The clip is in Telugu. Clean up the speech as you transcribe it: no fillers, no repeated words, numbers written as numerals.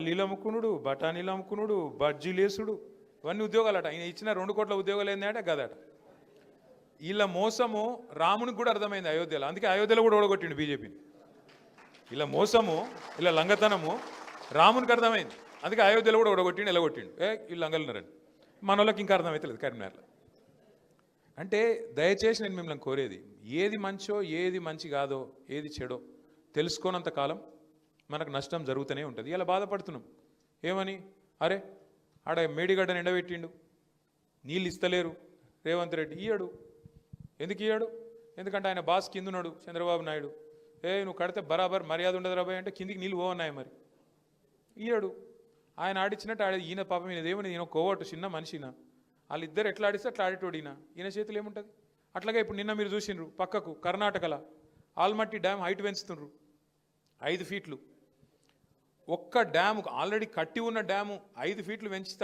పల్లీలు అమ్ముకునుడు, బఠానీలు అమ్ముకునుడు, బజ్జీలేసుడు, ఇవన్నీ ఉద్యోగాలట. ఆయన ఇచ్చిన 2 కోట్ల ఉద్యోగాలు ఏంటంటే గదట. వీళ్ళ మోసము రామునికి కూడా అర్థమైంది అయోధ్యలో. అందుకే అయోధ్యలో కూడా ఓడగొట్టిండు బీజేపీని. ఇలా మోసము, ఇలా లంగతనము రామునికి అర్థమైంది. అందుకే అయోధ్యలో కూడా ఓడగొట్టిండు, ఎలగొట్టిండు. వీళ్ళు లంగలున్నారండి. మన వాళ్ళకి ఇంకా అర్థమవుతలేదు కరీంనగర్లో. అంటే దయచేసి నేను మిమ్మల్ని కోరేది, ఏది మంచో ఏది మంచి కాదో ఏది చెడో తెలుసుకోనంత కాలం మనకు నష్టం జరుగుతూనే ఉంటుంది. ఇలా బాధపడుతున్నాం ఏమని, అరే ఆడ మేడిగడ్డను ఎండబెట్టిండు, నీళ్ళు ఇస్తలేరు రేవంత్ రెడ్డి. ఇయ్యడు. ఎందుకు ఇయ్యాడు? ఎందుకంటే ఆయన బాస్ కిందున్నాడు చంద్రబాబు నాయుడు. నువ్వు కడితే బరాబర్ మర్యాద ఉండదు రాబాయ్ అంటే కిందికి నీళ్ళు పోవన్నాయి. మరి ఇయ్యాడు. ఆయన ఆడిచ్చినట్టు ఈయన పాపం ఈయనదేమని, ఈయన కోవట్టు చిన్న మనిషినా, వాళ్ళిద్దరు ఎట్లా ఆడిస్తే అట్లా ఆడేటోడు ఈయన చేతులు ఏముంటుంది. అట్లాగే ఇప్పుడు నిన్న మీరు చూసిండ్రు పక్కకు కర్ణాటకలో ఆల్మట్టి డ్యామ్ హైట్ పెంచుతుండ్రు 5 ఫీట్లు. ఒక్క డ్యాము ఆల్రెడీ కట్టి ఉన్న డ్యాము 5 ఫీట్లు పెంచుతా